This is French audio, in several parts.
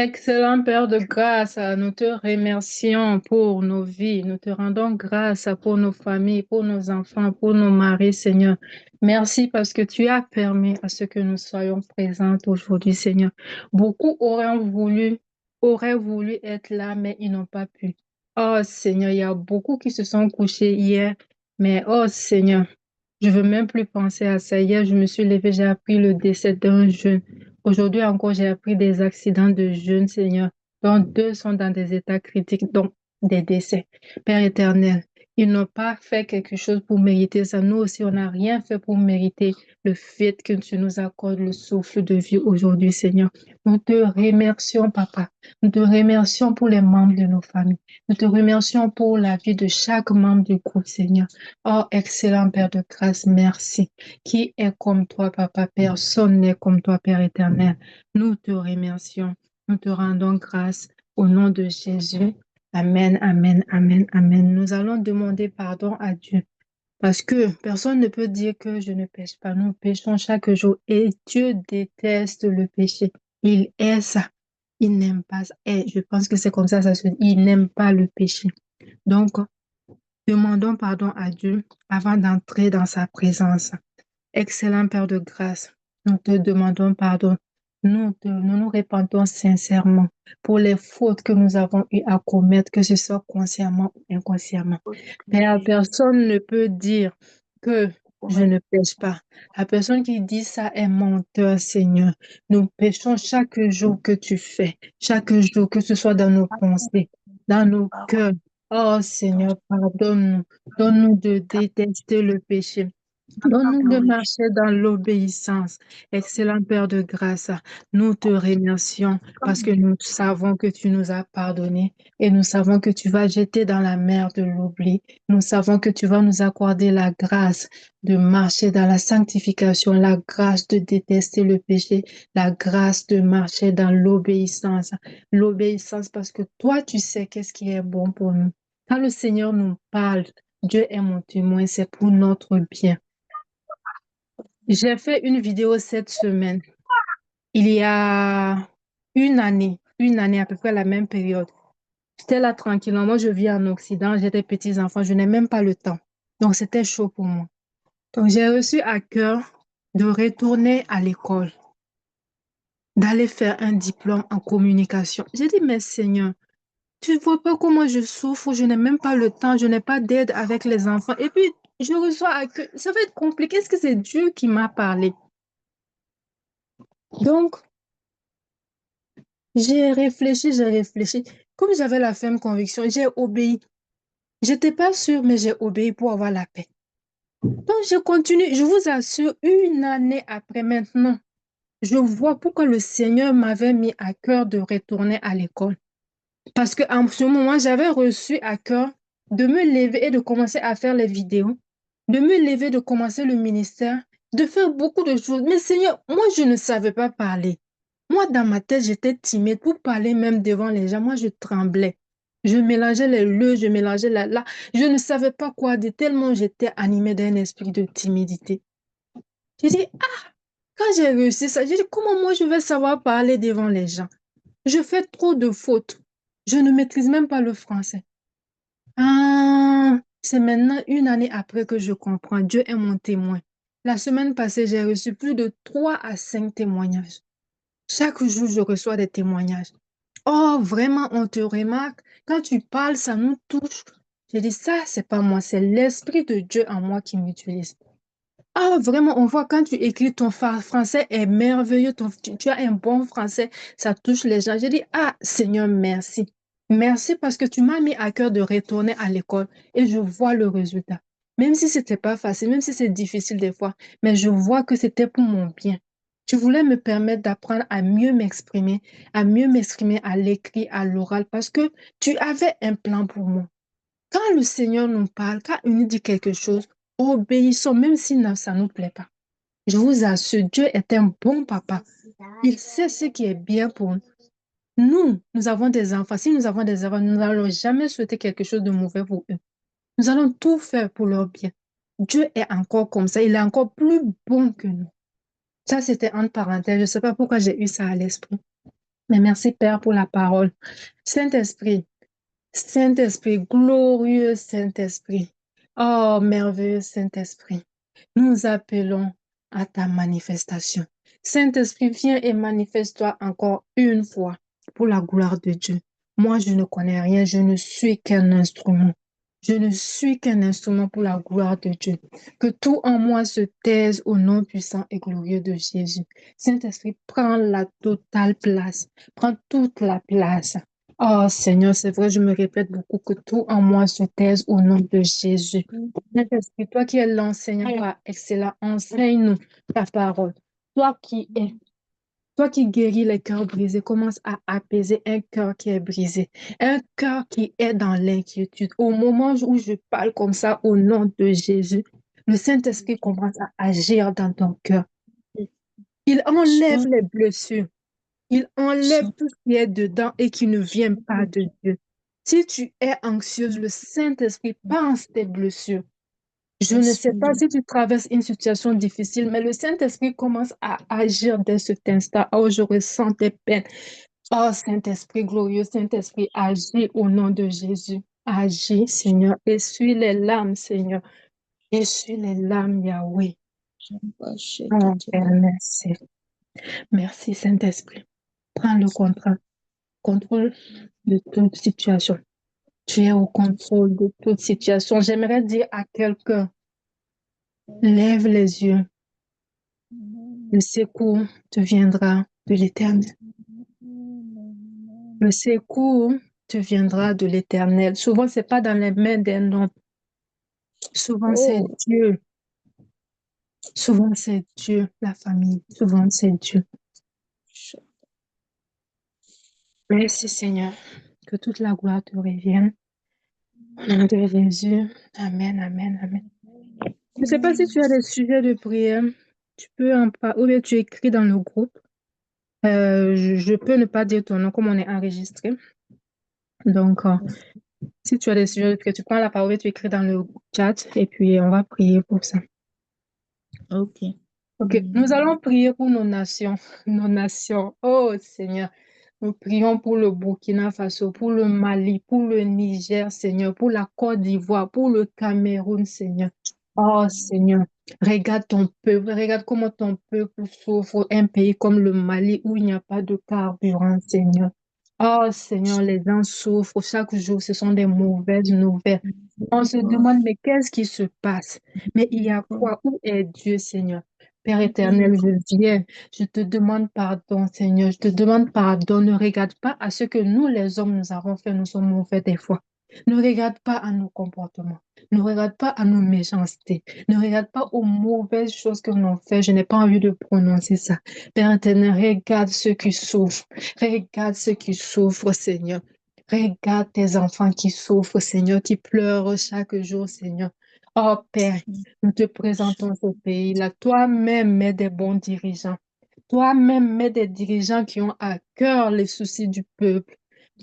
Excellent Père de grâce, nous te remercions pour nos vies. Nous te rendons grâce pour nos familles, pour nos enfants, pour nos maris, Seigneur. Merci parce que tu as permis à ce que nous soyons présents aujourd'hui, Seigneur. Beaucoup auraient voulu être là, mais ils n'ont pas pu. Oh Seigneur, il y a beaucoup qui se sont couchés hier, mais oh Seigneur, je veux même plus penser à ça. Hier, je me suis levée, j'ai appris le décès d'un jeune. Aujourd'hui encore, j'ai appris des accidents de jeunes, Seigneur, dont deux sont dans des états critiques, donc des décès. Père éternel, ils n'ont pas fait quelque chose pour mériter ça. Nous aussi, on n'a rien fait pour mériter le fait que tu nous accordes le souffle de vie aujourd'hui, Seigneur. Nous te remercions, Papa. Nous te remercions pour les membres de nos familles. Nous te remercions pour la vie de chaque membre du groupe, Seigneur. Oh, excellent Père de grâce, merci. Qui est comme toi, Papa? Personne n'est comme toi, Père éternel. Nous te remercions. Nous te rendons grâce au nom de Jésus. Amen, amen, amen, amen. Nous allons demander pardon à Dieu parce que personne ne peut dire que je ne pêche pas. Nous péchons chaque jour et Dieu déteste le péché. Il est ça. Il n'aime pas ça. Et je pense que c'est comme ça se dit. Il n'aime pas le péché. Donc, demandons pardon à Dieu avant d'entrer dans sa présence. Excellent Père de grâce, nous te demandons pardon. Nous nous repentons sincèrement pour les fautes que nous avons eu à commettre, que ce soit consciemment ou inconsciemment. Père, personne ne peut dire que je ne pêche pas. La personne qui dit ça est menteur, Seigneur. Nous péchons chaque jour que tu fais, chaque jour, que ce soit dans nos pensées, dans nos cœurs. Oh Seigneur, pardonne-nous. Donne-nous de détester le péché. Donne-nous de marcher dans l'obéissance. Excellent Père de grâce, nous te remercions parce que nous savons que tu nous as pardonné et nous savons que tu vas jeter dans la mer de l'oubli. Nous savons que tu vas nous accorder la grâce de marcher dans la sanctification, la grâce de détester le péché, la grâce de marcher dans l'obéissance. L'obéissance parce que toi, tu sais qu'est-ce qui est bon pour nous. Quand le Seigneur nous parle, Dieu est mon témoin, c'est pour notre bien. J'ai fait une vidéo cette semaine. Il y a une année à peu près à la même période. J'étais là tranquillement. Moi, je vis en Occident, j'ai des petits-enfants, je n'ai même pas le temps. Donc, c'était chaud pour moi. Donc, j'ai reçu à cœur de retourner à l'école, d'aller faire un diplôme en communication. J'ai dit, mais Seigneur, tu ne vois pas comment je souffre, je n'ai même pas le temps, je n'ai pas d'aide avec les enfants. Et puis, je reçois à cœur, ça va être compliqué. Est-ce que c'est Dieu qui m'a parlé? Donc, j'ai réfléchi, j'ai réfléchi. Comme j'avais la ferme conviction, j'ai obéi. J'étais pas sûre, mais j'ai obéi pour avoir la paix. Donc, je continue. Je vous assure, une année après maintenant, je vois pourquoi le Seigneur m'avait mis à cœur de retourner à l'école. Parce qu'en ce moment, j'avais reçu à cœur de me lever et de commencer à faire les vidéos, de me lever, de commencer le ministère, de faire beaucoup de choses. Mais Seigneur, moi, je ne savais pas parler. Moi, dans ma tête, j'étais timide pour parler même devant les gens. Moi, je tremblais. Je mélangeais les le, je mélangeais la. Je ne savais pas quoi dire tellement j'étais animée d'un esprit de timidité. J'ai dit, quand j'ai réussi ça, j'ai dit, comment moi je vais savoir parler devant les gens? Je fais trop de fautes. Je ne maîtrise même pas le français. C'est maintenant une année après que je comprends. Dieu est mon témoin. La semaine passée, j'ai reçu plus de 3 à 5 témoignages. Chaque jour, je reçois des témoignages. Oh, vraiment, on te remarque. Quand tu parles, ça nous touche. J'ai dit, ça, c'est pas moi, c'est l'Esprit de Dieu en moi qui m'utilise. Ah, vraiment, on voit quand tu écris, ton français est merveilleux, tu as un bon français, ça touche les gens. J'ai dit, ah, Seigneur, merci. Merci parce que tu m'as mis à cœur de retourner à l'école et je vois le résultat. Même si c'était pas facile, même si c'est difficile des fois, mais je vois que c'était pour mon bien. Tu voulais me permettre d'apprendre à mieux m'exprimer à l'écrit, à l'oral, parce que tu avais un plan pour moi. Quand le Seigneur nous parle, quand il nous dit quelque chose, obéissons, même si ça ne nous plaît pas. Je vous assure, Dieu est un bon papa. Il sait ce qui est bien pour nous. Nous avons des enfants. Si nous avons des enfants, nous n'allons jamais souhaiter quelque chose de mauvais pour eux. Nous allons tout faire pour leur bien. Dieu est encore comme ça. Il est encore plus bon que nous. Ça, c'était entre parenthèses. Je ne sais pas pourquoi j'ai eu ça à l'esprit. Mais merci, Père, pour la parole. Saint-Esprit, Saint-Esprit, glorieux Saint-Esprit. Oh, merveilleux Saint-Esprit. Nous appelons à ta manifestation. Saint-Esprit, viens et manifeste-toi encore une fois pour la gloire de Dieu. Moi, je ne connais rien, je ne suis qu'un instrument. Je ne suis qu'un instrument pour la gloire de Dieu. Que tout en moi se taise au nom puissant et glorieux de Jésus. Saint-Esprit, prends la totale place. Prends toute la place. Oh Seigneur, c'est vrai, je me répète beaucoup que tout en moi se taise au nom de Jésus. Saint-Esprit, toi qui es l'enseignant par excellence, enseigne-nous ta parole. Toi qui es, toi qui guéris les cœurs brisés, commence à apaiser un cœur qui est brisé, un cœur qui est dans l'inquiétude. Au moment où je parle comme ça, au nom de Jésus, le Saint-Esprit commence à agir dans ton cœur. Il enlève les blessures. Il enlève tout ce qui est dedans et qui ne vient pas de Dieu. Si tu es anxieuse, le Saint-Esprit pense tes blessures. Je ne sais pas si tu traverses une situation difficile, mais le Saint-Esprit commence à agir dès cet instant. Oh, je ressens tes peines. Oh, Saint-Esprit glorieux, Saint-Esprit, agis au nom de Jésus. Agis, Seigneur. Essuie les larmes, Seigneur. Essuie les larmes, Yahweh. Oh, Père, merci. Merci, Saint-Esprit. Prends le contrôle de toute situation. Tu es au contrôle de toute situation. J'aimerais dire à quelqu'un, lève les yeux. Le secours te viendra de l'Éternel. Le secours te viendra de l'Éternel. Souvent, c'est pas dans les mains d'un homme. Souvent, c'est Dieu. Souvent, c'est Dieu, la famille. Souvent, c'est Dieu. Merci, Seigneur. Que toute la gloire te revienne. Au nom de Jésus. Amen, amen, amen. Je ne sais pas si tu as des sujets de prière. Tu peux en parler ou bien tu écris dans le groupe. Je peux ne pas dire ton nom comme on est enregistré. Donc, si tu as des sujets de prière, tu prends la parole et tu écris dans le chat et puis on va prier pour ça. Ok. Ok, nous allons prier pour nos nations. Nos nations. Oh Seigneur, nous prions pour le Burkina Faso, pour le Mali, pour le Niger, Seigneur, pour la Côte d'Ivoire, pour le Cameroun, Seigneur. Oh Seigneur, regarde ton peuple, regarde comment ton peuple souffre, un pays comme le Mali où il n'y a pas de carburant, Seigneur. Oh Seigneur, les gens souffrent chaque jour, ce sont des mauvaises nouvelles. On se demande, mais qu'est-ce qui se passe? Mais il y a quoi? Où est Dieu, Seigneur? Père éternel, je viens, je te demande pardon, Seigneur, je te demande pardon. Ne regarde pas à ce que nous, les hommes, nous avons fait, nous sommes mauvais des fois. Ne regarde pas à nos comportements. Ne regarde pas à nos méchancetés. Ne regarde pas aux mauvaises choses que nous avons fait. Je n'ai pas envie de prononcer ça. Père éternel, regarde ceux qui souffrent. Regarde ceux qui souffrent, Seigneur. Regarde tes enfants qui souffrent, Seigneur, qui pleurent chaque jour, Seigneur. Oh Père, nous te présentons ce pays-là. Toi-même, mets des bons dirigeants. Toi-même, mets des dirigeants qui ont à cœur les soucis du peuple.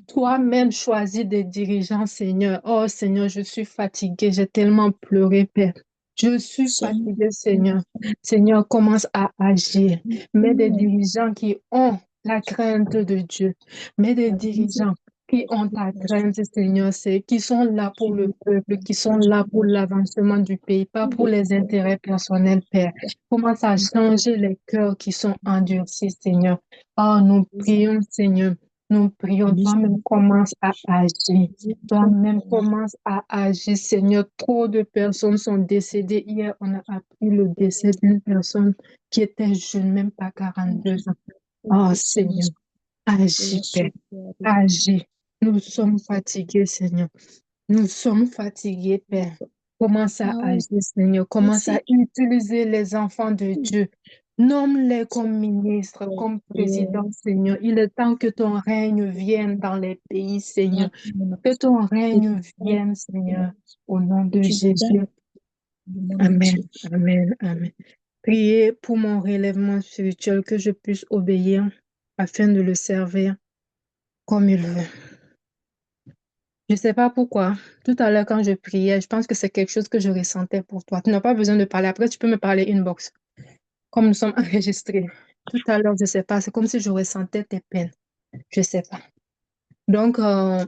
Toi-même, choisis des dirigeants, Seigneur. Oh Seigneur, je suis fatiguée. J'ai tellement pleuré, Père. Je suis fatiguée, Seigneur. Seigneur, commence à agir. Mets des dirigeants qui ont la crainte de Dieu. Mets des dirigeants qui ont ta crainte, Seigneur, c'est qui sont là pour le peuple, qui sont là pour l'avancement du pays, pas pour les intérêts personnels, Père. Commence à changer les cœurs qui sont endurcis, Seigneur. Oh, nous prions, Seigneur. Nous prions, toi-même commence à agir. Toi-même commence à agir, Seigneur. Trop de personnes sont décédées. Hier, on a appris le décès d'une personne qui était jeune, même pas 42 ans. Oh, Seigneur, agis, Père. Agis. Nous sommes fatigués, Seigneur. Nous sommes fatigués, Père. Commence à agir, Seigneur. Commence à utiliser les enfants de Dieu. Nomme-les comme ministres, comme présidents, Seigneur. Il est temps que ton règne vienne dans les pays, Seigneur. Que ton règne vienne, Seigneur. Au nom de Jésus. Amen. Amen. Amen. Priez pour mon relèvement spirituel, que je puisse obéir afin de le servir comme il veut. Je ne sais pas pourquoi. Tout à l'heure, quand je priais, je pense que c'est quelque chose que je ressentais pour toi. Tu n'as pas besoin de parler. Après, tu peux me parler inbox. Comme nous sommes enregistrés. Tout à l'heure, je ne sais pas, c'est comme si je ressentais tes peines. Je sais pas. Donc, quand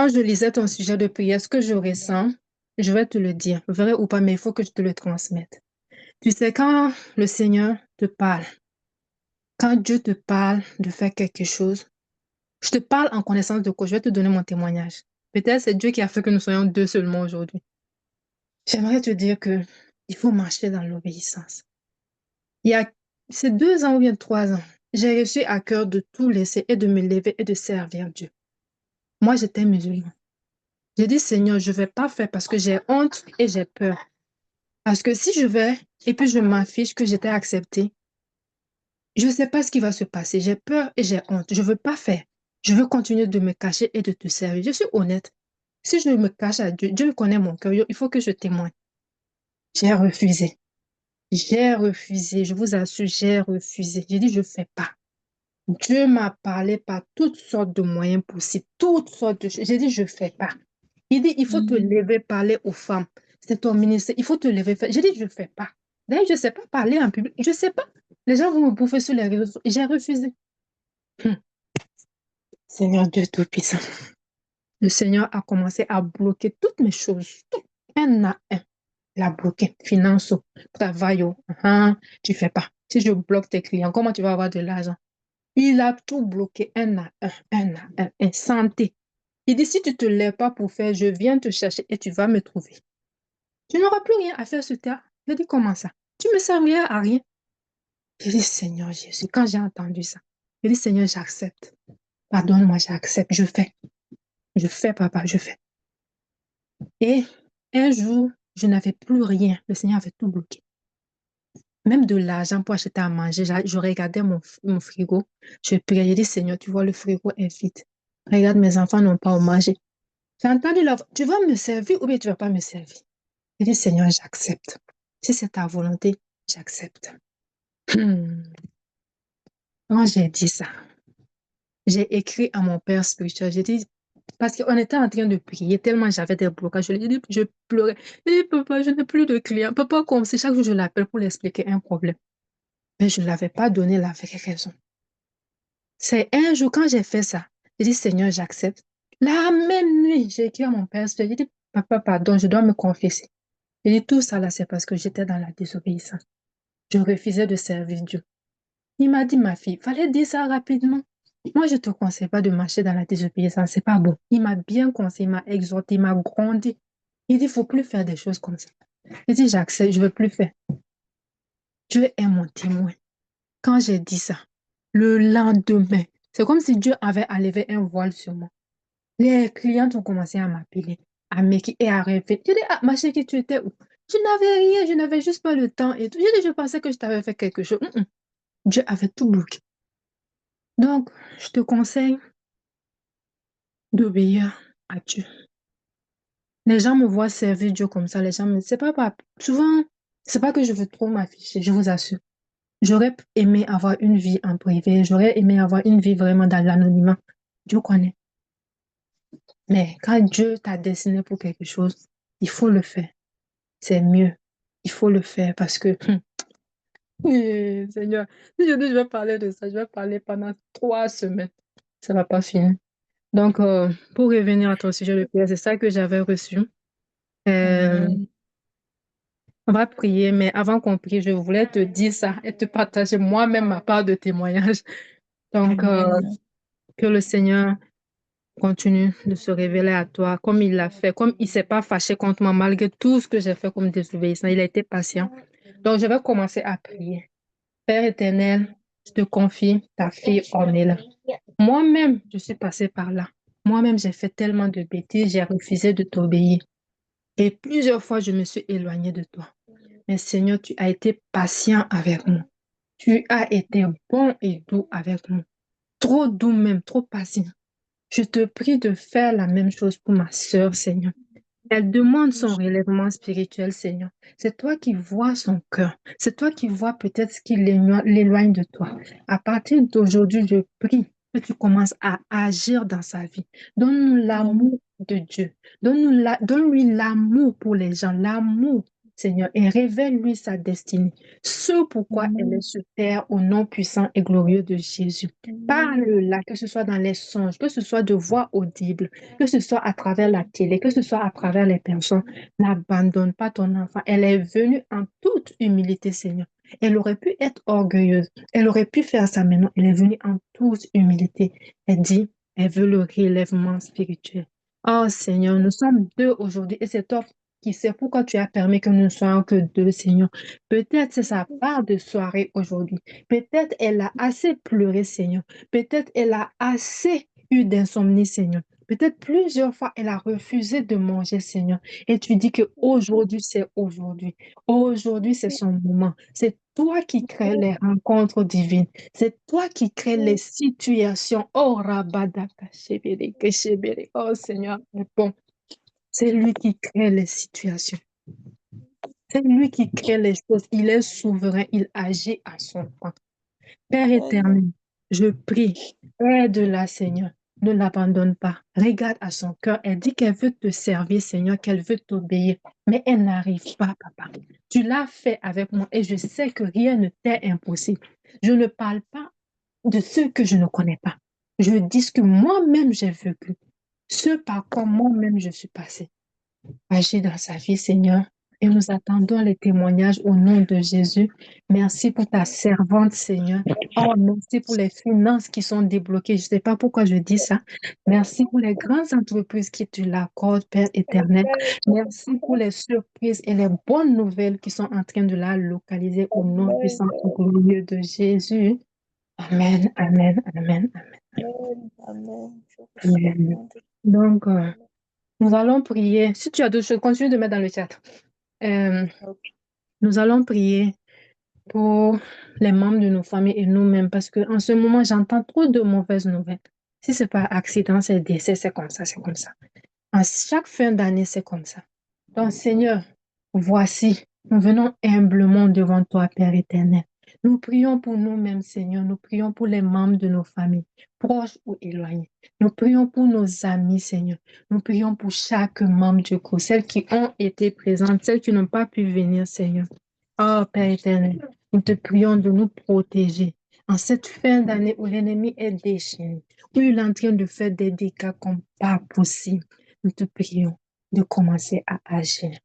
je lisais ton sujet de prière, ce que je ressens, je vais te le dire, vrai ou pas, mais il faut que je te le transmette. Tu sais, quand le Seigneur te parle, quand Dieu te parle de faire quelque chose, je te parle en connaissance de quoi? Je vais te donner mon témoignage. Peut-être c'est Dieu qui a fait que nous soyons deux seulement aujourd'hui. J'aimerais te dire que il faut marcher dans l'obéissance. Il y a ces 2 ans ou bien 3 ans, j'ai reçu à cœur de tout laisser et de me lever et de servir Dieu. Moi, j'étais musulman. J'ai dit, Seigneur, je ne vais pas faire parce que j'ai honte et j'ai peur. Parce que si je vais et puis je m'affiche que j'étais acceptée, je ne sais pas ce qui va se passer. J'ai peur et j'ai honte. Je ne veux pas faire. Je veux continuer de me cacher et de te servir. Je suis honnête. Si je me cache à Dieu, Dieu connaît mon cœur. Il faut que je témoigne. J'ai refusé. J'ai refusé. Je vous assure, j'ai refusé. J'ai dit, je ne fais pas. Dieu m'a parlé par toutes sortes de moyens possibles, toutes sortes de choses. J'ai dit, je ne fais pas. Il dit, il faut te Mhm. lever, parler aux femmes. C'est ton ministère. Il faut te lever. J'ai dit, je ne fais pas. D'ailleurs, je ne sais pas parler en public. Je ne sais pas. Les gens vont me bouffer sur les réseaux sociaux. J'ai refusé. Hum. Seigneur Dieu Tout-Puissant. Le Seigneur a commencé à bloquer toutes mes choses. Tout, un à un. Il a bloqué. Finance, travail. Tu ne fais pas. Si je bloque tes clients, comment tu vas avoir de l'argent? Il a tout bloqué un à un. Santé. Il dit, si tu ne te lèves pas pour faire, je viens te chercher et tu vas me trouver. Tu n'auras plus rien à faire sur terre. Je dis, comment ça? Tu me serviras à rien. Je dis, Seigneur Jésus, quand j'ai entendu ça, je dis, Seigneur, j'accepte. Pardonne-moi, j'accepte. Je fais. Je fais, papa, je fais. Et un jour, je n'avais plus rien. Le Seigneur avait tout bloqué. Même de l'argent pour acheter à manger. Je regardais mon frigo. Je priais. Je dis, Seigneur, tu vois, le frigo est vide. Regarde, mes enfants n'ont pas à manger. J'ai entendu leur tu vas me servir ou bien tu ne vas pas me servir. Je dis, Seigneur, j'accepte. Si c'est ta volonté, j'accepte. Quand j'ai dit ça, j'ai écrit à mon père spirituel. J'ai dit, parce qu'on était en train de prier tellement j'avais des blocages. Je lui ai dit, je pleurais. J'ai dit, papa, je n'ai plus de clients. Papa, comme si chaque jour je l'appelle pour lui expliquer un problème. Mais je ne l'avais pas donné la vraie raison. C'est un jour, quand j'ai fait ça, j'ai dit, Seigneur, j'accepte. La même nuit, j'ai écrit à mon père spirituel. J'ai dit, papa, pardon, je dois me confesser. J'ai dit, tout ça là, c'est parce que j'étais dans la désobéissance. Je refusais de servir Dieu. Il m'a dit, ma fille, il fallait dire ça rapidement. Moi, je ne te conseille pas de marcher dans la désobéissance, c'est pas bon. Il m'a bien conseillé, il m'a exhorté, il m'a grandi. Il dit, il ne faut plus faire des choses comme ça. J'ai dit, j'accepte, je ne veux plus faire. Dieu est mon témoin. Quand j'ai dit ça, le lendemain, c'est comme si Dieu avait enlevé un voile sur moi. Les clients ont commencé à m'appeler, à m'écrire et à rêver. J'ai dit, ah, ma chérie, tu étais où? Je n'avais rien, je n'avais juste pas le temps et tout. J'ai dit, je pensais que je t'avais fait quelque chose. Dieu avait tout bloqué. Donc, je te conseille d'obéir à Dieu. Les gens me voient servir Dieu comme ça. Les gens me... C'est pas... Souvent, c'est pas que je veux trop m'afficher, je vous assure. J'aurais aimé avoir une vie en privé. J'aurais aimé avoir une vie vraiment dans l'anonymat. Dieu connaît. Mais quand Dieu t'a destiné pour quelque chose, il faut le faire. C'est mieux. Il faut le faire parce que, Seigneur, si je dis je vais parler de ça, je vais parler pendant 3 semaines. Ça va pas finir. Donc, pour revenir à ton sujet de prière, c'est ça que j'avais reçu. Euh, Amen. on va prier, mais avant qu'on prie, je voulais te dire ça et te partager moi-même ma part de témoignage. Donc, Amen. que le Seigneur continue de se révéler à toi comme il l'a fait, comme il ne s'est pas fâché contre moi malgré tout ce que j'ai fait comme désobéissant. Il a été patient. Donc, je vais commencer à prier. Père éternel, je te confie ta fille Ornella. Moi-même, je suis passée par là. Moi-même, j'ai fait tellement de bêtises, j'ai refusé de t'obéir. Et plusieurs fois, je me suis éloignée de toi. Mais Seigneur, tu as été patient avec moi. Tu as été bon et doux avec moi. Trop doux même, trop patient. Je te prie de faire la même chose pour ma sœur, Seigneur. Elle demande son relèvement spirituel, Seigneur. C'est toi qui vois son cœur. C'est toi qui vois peut-être ce qui l'éloigne de toi. À partir d'aujourd'hui, je prie que tu commences à agir dans sa vie. Donne-nous Amen. l'amour de Dieu. Donne-lui l'amour pour les gens, l'amour. Seigneur, et révèle-lui sa destinée. Ce pourquoi elle est sur terre au nom puissant et glorieux de Jésus. Parle-la, que ce soit dans les songes, que ce soit de voix audible, que ce soit à travers la télé, que ce soit à travers les personnes. N'abandonne pas ton enfant. Elle est venue en toute humilité, Seigneur. Elle aurait pu être orgueilleuse. Elle aurait pu faire ça maintenant. Elle est venue en toute humilité. Elle dit, elle veut le relèvement spirituel. Oh Seigneur, nous sommes deux aujourd'hui et c'est toi qui sais pourquoi tu as permis que nous ne soyons que deux, Seigneur. Peut-être c'est sa part de soirée aujourd'hui. Peut-être elle a assez pleuré, Seigneur. Peut-être elle a assez eu d'insomnie, Seigneur. Peut-être plusieurs fois elle a refusé de manger, Seigneur. Et tu dis que aujourd'hui c'est aujourd'hui. Aujourd'hui c'est son moment. C'est toi qui crées les rencontres divines. C'est toi qui crées les situations. Oh, Rabadaka, Shebere, Keshebere. Oh, Seigneur, mais bon, c'est lui qui crée les situations. C'est lui qui crée les choses. Il est souverain. Il agit à son temps. Père éternel, je prie, aide-la, Seigneur. Ne l'abandonne pas. Regarde à son cœur. Elle dit qu'elle veut te servir, Seigneur, qu'elle veut t'obéir. Mais elle n'arrive pas, papa. Tu l'as fait avec moi et je sais que rien ne t'est impossible. Je ne parle pas de ceux que je ne connais pas. Je dis ce que moi-même j'ai vécu, ce par quoi moi-même je suis passée. Agis dans sa vie, Seigneur, et nous attendons les témoignages au nom de Jésus. Merci pour ta servante, Seigneur. Oh, merci pour les finances qui sont débloquées. Je ne sais pas pourquoi je dis ça. Merci pour les grandes entreprises qui tu l'accordes, Père éternel. Merci pour les surprises et les bonnes nouvelles qui sont en train de la localiser au nom puissant et glorieux de Jésus. Amen, amen, amen, amen. Donc, nous allons prier. Si tu as d'autres choses, continue de mettre dans le chat. Euh, nous allons prier pour les membres de nos familles et nous-mêmes parce qu'en ce moment, j'entends trop de mauvaises nouvelles. Si ce n'est pas accident, c'est décès, c'est comme ça, c'est comme ça. À chaque fin d'année, c'est comme ça. Donc, Seigneur, voici, nous venons humblement devant toi, Père éternel. Nous prions pour nous-mêmes, Seigneur. Nous prions pour les membres de nos familles, proches ou éloignés. Nous prions pour nos amis, Seigneur. Nous prions pour chaque membre du groupe, celles qui ont été présentes, celles qui n'ont pas pu venir, Seigneur. Oh, Père éternel, nous te prions de nous protéger en cette fin d'année où l'ennemi est déchaîné, où il est en train de faire des dégâts comme pas possible. Nous te prions de commencer à agir.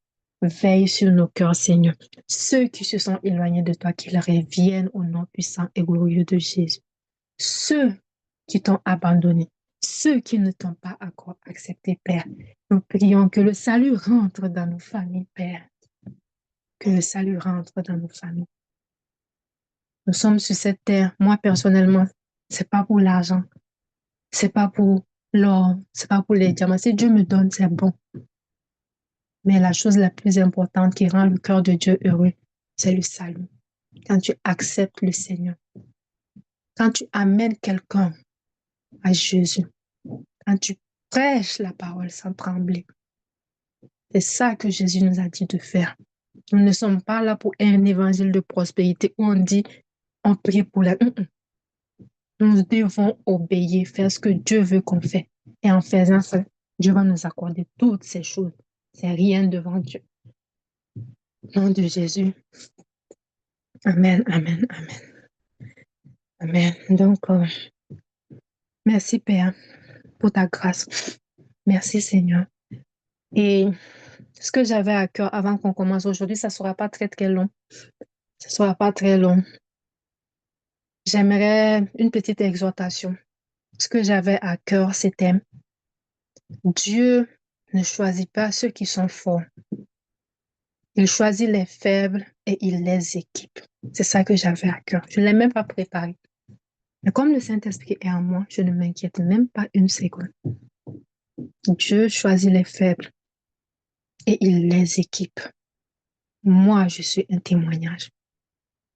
Veille sur nos cœurs, Seigneur. Ceux qui se sont éloignés de toi, qu'ils reviennent au nom puissant et glorieux de Jésus. Ceux qui t'ont abandonné, ceux qui ne t'ont pas encore accepté, Père. Nous prions que le salut rentre dans nos familles, Père. Que le salut rentre dans nos familles. Nous sommes sur cette terre. Moi, personnellement, c'est pas pour l'argent. C'est pas pour l'or. C'est pas pour les diamants. Si Dieu me donne, c'est bon. Mais la chose la plus importante qui rend le cœur de Dieu heureux, c'est le salut. Quand tu acceptes le Seigneur, quand tu amènes quelqu'un à Jésus, quand tu prêches la parole sans trembler, c'est ça que Jésus nous a dit de faire. Nous ne sommes pas là pour un évangile de prospérité où on dit, on prie pour la... Nous devons obéir, faire ce que Dieu veut qu'on fait. Et en faisant ça, Dieu va nous accorder toutes ces choses. C'est rien devant Dieu. Au nom de Jésus. Amen, amen, amen. Amen. Donc, merci Père pour ta grâce. Merci Seigneur. Et ce que j'avais à cœur avant qu'on commence aujourd'hui, ça ne sera pas très très long. Ça ne sera pas très long. J'aimerais une petite exhortation. Ce que j'avais à cœur, c'était Dieu ne choisit pas ceux qui sont forts. Il choisit les faibles et il les équipe. C'est ça que j'avais à cœur. Je ne l'ai même pas préparé. Mais comme le Saint-Esprit est en moi, je ne m'inquiète même pas une seconde. Dieu choisit les faibles et il les équipe. Moi, je suis un témoignage.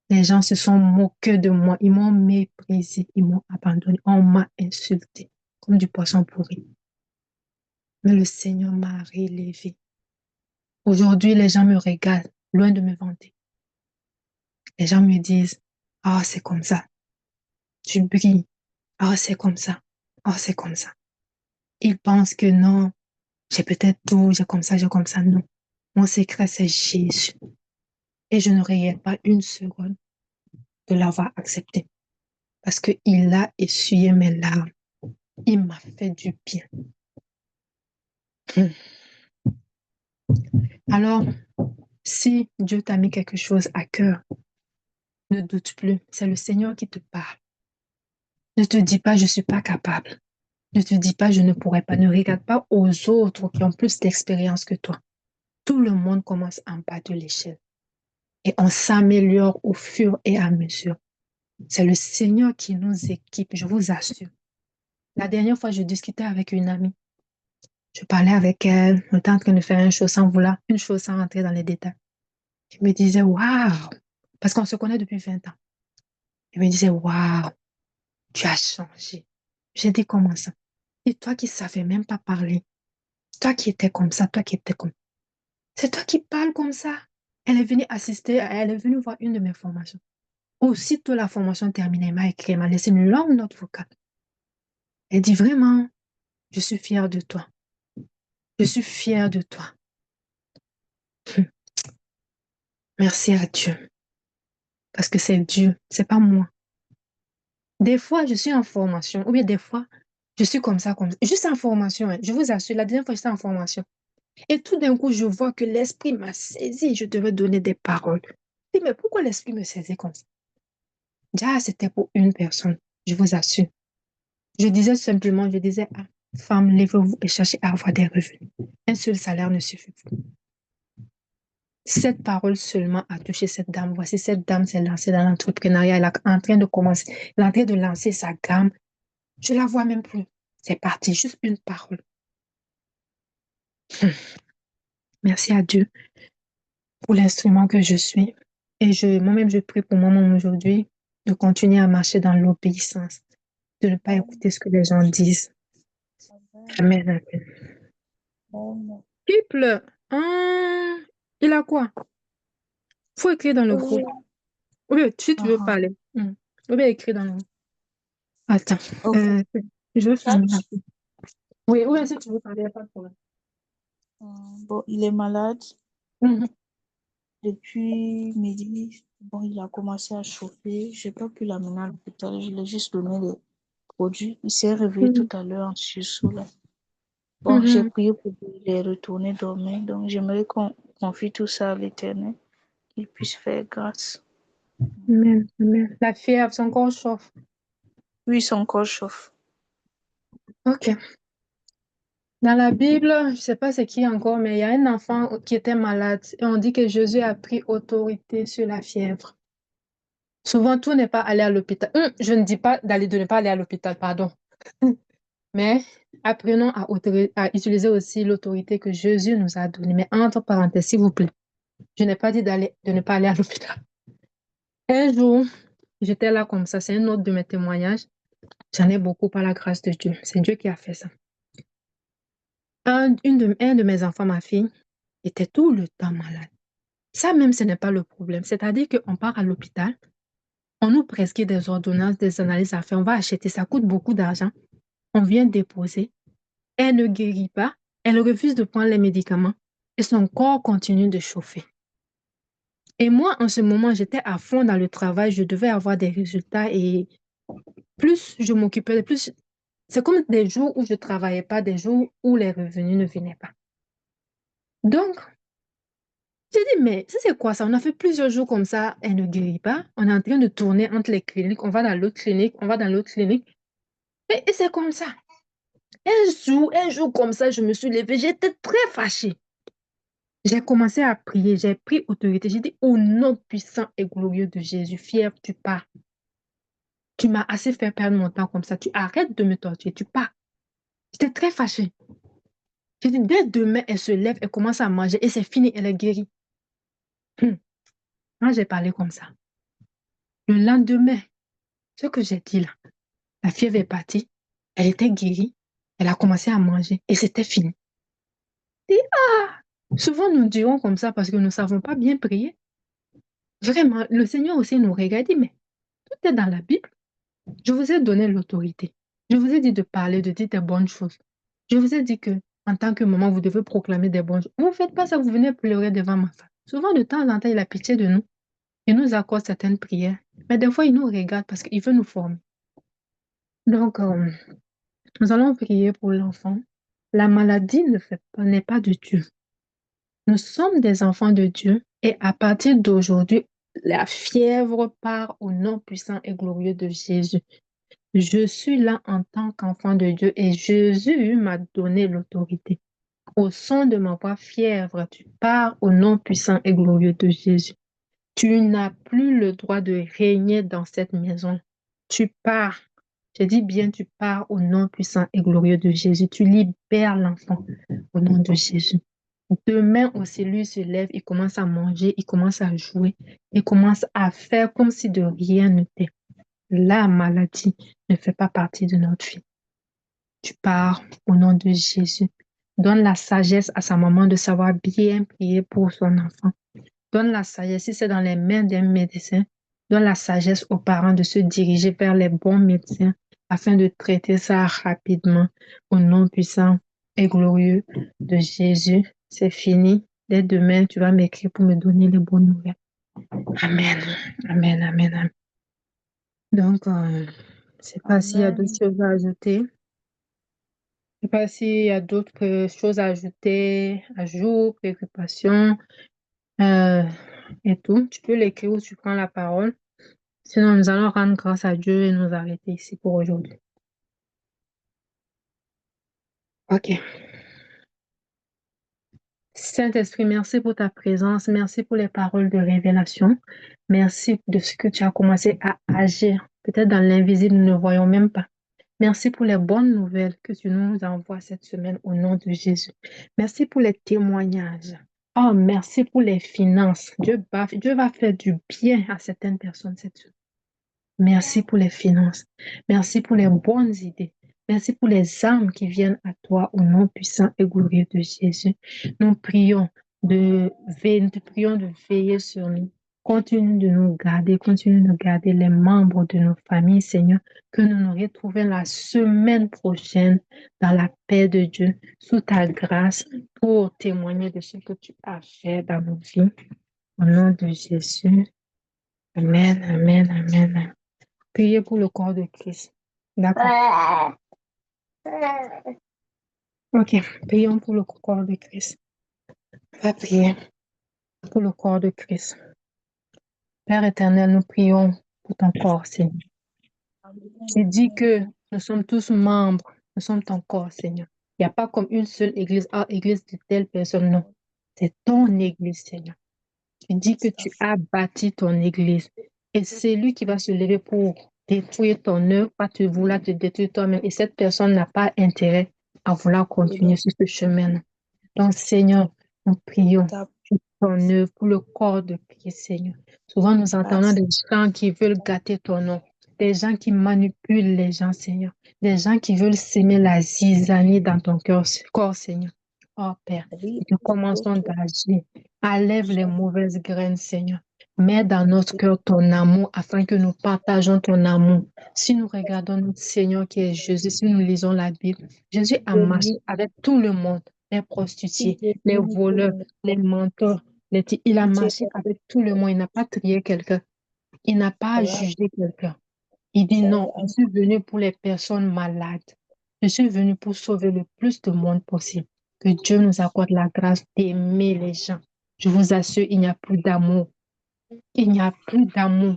Les gens se sont moqués de moi. Ils m'ont méprisé. Ils m'ont abandonné. On m'a insulté comme du poisson pourri. Mais le Seigneur m'a relevé. Aujourd'hui, les gens me regardent, loin de me vanter. Les gens me disent, ah, c'est comme ça. Tu brilles. Ah, c'est comme ça. Ah, c'est comme ça. Ils pensent que non, j'ai peut-être tout, j'ai comme ça, non. Mon secret, c'est Jésus. Et je ne regrette pas une seconde de l'avoir accepté. Parce qu'il a essuyé mes larmes. Il m'a fait du bien. Alors, si Dieu t'a mis quelque chose à cœur, ne doute plus. C'est le Seigneur qui te parle. Ne te dis pas, je ne suis pas capable. Ne te dis pas, je ne pourrais pas. Ne regarde pas aux autres qui ont plus d'expérience que toi. Tout le monde commence en bas de l'échelle. Et on s'améliore au fur et à mesure. C'est le Seigneur qui nous équipe, je vous assure. La dernière fois, je discutais avec une amie. Je parlais avec elle, on était en train de faire une chose sans rentrer dans les détails. Je me disais, waouh, parce qu'on se connaît depuis 20 ans. Je me disais, waouh, tu as changé. J'ai dit, comment ça? Et toi qui savais même pas parler, toi qui étais comme ça, toi qui étais comme... C'est toi qui parles comme ça. Elle est venue assister, elle est venue voir une de mes formations. Aussitôt la formation terminée, elle m'a écrit, elle m'a laissé une longue note vocale. Elle dit, vraiment, je suis fière de toi. Je suis fière de toi. Merci à Dieu. Parce que c'est Dieu, c'est pas moi. Des fois, je suis en formation, ou bien des fois, je suis comme ça, comme ça. Juste en formation, hein. Je vous assure, la dernière fois, j'étais en formation. Et tout d'un coup, je vois que l'esprit m'a saisi. Je devais donner des paroles. Je dis, mais pourquoi l'esprit me saisit comme ça? Déjà, c'était pour une personne, je vous assure. Je disais simplement, je disais, ah, femme, levez-vous et cherchez à avoir des revenus. Un seul salaire ne suffit pas. Cette parole seulement a touché cette dame. Voici, cette dame s'est lancée dans l'entrepreneuriat. Elle est en train de commencer, elle est en train de lancer sa gamme. Je la vois même plus. C'est parti, juste une parole. Merci à Dieu pour l'instrument que je suis. Et moi-même, je prie pour moi-même aujourd'hui de continuer à marcher dans l'obéissance, de ne pas écouter ce que les gens disent. Amen, amen. Qui pleure? Ah, il a quoi? Faut écrire dans le groupe. Oui, si tu veux parler. Ou bien écrire dans le groupe. Attends, Ok. je vais Chat. fermer la porte. Oui, oui, si tu veux parler, il n'y a pas de problème. Bon, il est malade Mhm, depuis midi. Bon, il a commencé à chauffer. J'ai pas pu l'amener à l'hôpital. Je lui ai juste donné les produits. Il s'est réveillé tout mhm, à l'heure en sursaut là. Bon, j'ai mhm. prié pour lui. Il est retourné dormir. Donc, j'aimerais qu'on confie tout ça à l'Éternel, qu'il puisse faire grâce. Amen, amen. La fièvre, son corps chauffe. Oui, son corps chauffe. Ok. Dans la Bible, je ne sais pas c'est qui encore, mais il y a un enfant qui était malade et on dit que Jésus a pris autorité sur la fièvre. Souvent, tout n'est pas aller à l'hôpital. Je ne dis pas de ne pas aller à l'hôpital, pardon. Mais apprenons à utiliser aussi l'autorité que Jésus nous a donnée. Mais entre parenthèses, s'il vous plaît, je n'ai pas dit de ne pas aller à l'hôpital. Un jour, j'étais là comme ça. C'est un autre de mes témoignages. J'en ai beaucoup par la grâce de Dieu. C'est Dieu qui a fait ça. Un de mes enfants, ma fille, était tout le temps malade. Ça même, ce n'est pas le problème. C'est-à-dire qu'on part à l'hôpital, on nous prescrit des ordonnances, des analyses à faire, on va acheter, ça coûte beaucoup d'argent. On vient déposer. Elle ne guérit pas, elle refuse de prendre les médicaments et son corps continue de chauffer. Et moi, en ce moment, j'étais à fond dans le travail, je devais avoir des résultats et plus je m'occupais, plus c'est comme des jours où je ne travaillais pas, des jours où les revenus ne venaient pas. Donc, j'ai dit, mais ça, c'est quoi ça? On a fait plusieurs jours comme ça, elle ne guérit pas. On est en train de tourner entre les cliniques. On va dans l'autre clinique, on va dans l'autre clinique. Et c'est comme ça. Un jour comme ça, je me suis levée. J'étais très fâchée. J'ai commencé à prier. J'ai pris autorité. J'ai dit, au nom puissant et glorieux de Jésus, fier, tu pars. Tu m'as assez fait perdre mon temps comme ça. Tu arrêtes de me torturer. Tu pars. J'étais très fâchée. J'ai dit, dès demain, elle se lève, elle commence à manger et c'est fini, elle est guérie. Moi, j'ai parlé comme ça. Le lendemain, ce que j'ai dit là, la fièvre est partie, elle était guérie, elle a commencé à manger et c'était fini. Et, souvent, nous dirons comme ça parce que nous ne savons pas bien prier. Vraiment, le Seigneur aussi nous regarde et dit, mais tout est dans la Bible. Je vous ai donné l'autorité. Je vous ai dit de parler, de dire des bonnes choses. Je vous ai dit que En tant que maman, vous devez proclamer des bons jours. Vous ne faites pas ça, vous venez pleurer devant ma femme. Souvent, de temps en temps, il a pitié de nous. Il nous accorde certaines prières. Mais des fois, il nous regarde parce qu'il veut nous former. Donc, nous allons prier pour l'enfant. La maladie n'est pas de Dieu. Nous sommes des enfants de Dieu et à partir d'aujourd'hui, la fièvre part au nom puissant et glorieux de Jésus. Je suis là en tant qu'enfant de Dieu et Jésus m'a donné l'autorité. Au son de ma voix, fièvre, tu pars au nom puissant et glorieux de Jésus. Tu n'as plus le droit de régner dans cette maison. Tu pars. Je dis bien, tu pars au nom puissant et glorieux de Jésus. Tu libères l'enfant au nom de Jésus. Demain aussi, lui se lève, il commence à manger, il commence à jouer, il commence à faire comme si de rien n'était. La maladie ne fait pas partie de notre vie. Tu pars au nom de Jésus. Donne la sagesse à sa maman de savoir bien prier pour son enfant. Donne la sagesse, si c'est dans les mains d'un médecin, donne la sagesse aux parents de se diriger vers les bons médecins afin de traiter ça rapidement au nom puissant et glorieux de Jésus. C'est fini. Dès demain, tu vas m'écrire pour me donner les bonnes nouvelles. Amen. Amen, amen, amen. Donc, je ne sais pas s'il y a d'autres Amen. choses à ajouter. Je ne sais pas s'il y a d'autres choses à ajouter, ajouts, préoccupations. Et tout. Tu peux l'écrire ou tu prends la parole. Sinon, nous allons rendre grâce à Dieu et nous arrêter ici pour aujourd'hui. OK. Saint-Esprit, merci pour ta présence. Merci pour les paroles de révélation. Merci de ce que tu as commencé à agir. Peut-être dans l'invisible, nous ne voyons même pas. Merci pour les bonnes nouvelles que tu nous envoies cette semaine au nom de Jésus. Merci pour les témoignages. Oh, merci pour les finances. Dieu va faire du bien à certaines personnes cette semaine. Merci pour les finances. Merci pour les bonnes idées. Merci pour les âmes qui viennent à toi au nom puissant et glorieux de Jésus. Nous prions nous prions de veiller sur nous. Continue de nous garder, continue de garder les membres de nos familles, Seigneur, que nous nous retrouvions la semaine prochaine dans la paix de Dieu, sous ta grâce, pour témoigner de ce que tu as fait dans nos vies. Au nom de Jésus. Amen, amen, amen. Priez pour le corps de Christ. D'accord. Ok, prions pour le corps de Christ. Va prier pour le corps de Christ. Père éternel, nous prions pour ton corps, Seigneur. Tu dis que nous sommes tous membres, nous sommes ton corps, Seigneur. Il n'y a pas comme une seule église, église de telle personne, non. C'est ton église, Seigneur. Tu dis que tu as bâti ton église. Et c'est lui qui va se lever pour détruire ton œuvre, pas te vouloir te détruire toi-même. Et cette personne n'a pas intérêt à vouloir continuer sur ce chemin. Donc, Seigneur, nous prions pour ton œuvre, pour le corps de Christ, Seigneur. Souvent, nous entendons des gens qui veulent gâter ton nom, des gens qui manipulent les gens, Seigneur, des gens qui veulent s'aimer la zizanie dans ton corps, Seigneur. Oh Père, nous commençons d'agir. Enlève les mauvaises graines, Seigneur. Mets dans notre cœur ton amour afin que nous partageons ton amour. Si nous regardons notre Seigneur qui est Jésus, si nous lisons la Bible, Jésus a marché avec tout le monde, les prostituées, les voleurs, les menteurs. Il a marché avec tout le monde. Il n'a pas trié quelqu'un. Il n'a pas jugé quelqu'un. Il dit non, je suis venu pour les personnes malades. Je suis venu pour sauver le plus de monde possible. Que Dieu nous accorde la grâce d'aimer les gens. Je vous assure, il n'y a plus d'amour. Il n'y a plus d'amour.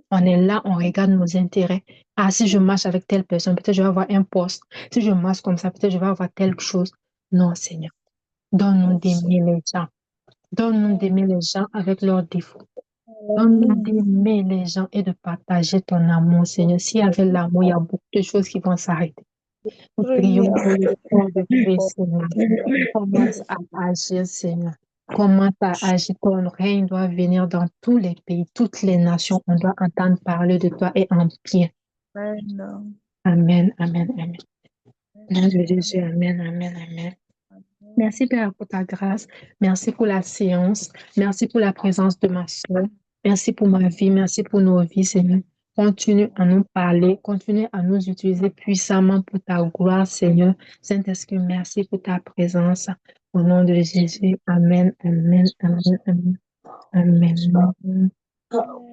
On est là, on regarde nos intérêts. Ah, si je marche avec telle personne, peut-être je vais avoir un poste. Si je marche comme ça, peut-être je vais avoir telle chose. Non, Seigneur. Donne-nous d'aimer les gens. Donne-nous d'aimer les gens avec leurs défauts. Donne-nous d'aimer les gens et de partager ton amour, Seigneur. S'il y avait l'amour, il y a beaucoup de choses qui vont s'arrêter. Nous prions pour le corps de Christ, Seigneur. Commence à agir, Seigneur. Commence à agir. Ton règne doit venir dans tous les pays, toutes les nations. On doit entendre parler de toi et en bien. Amen, amen, amen. Nom de Jésus, amen, amen, amen. Merci, Père, pour ta grâce. Merci pour la séance. Merci pour la présence de ma soeur. Merci pour ma vie. Merci pour nos vies, Seigneur. Continue à nous parler, continue à nous utiliser puissamment pour ta gloire, Seigneur. Saint-Esprit, merci pour ta présence. Au nom de Jésus, Amen, Amen, Amen, Amen, Amen.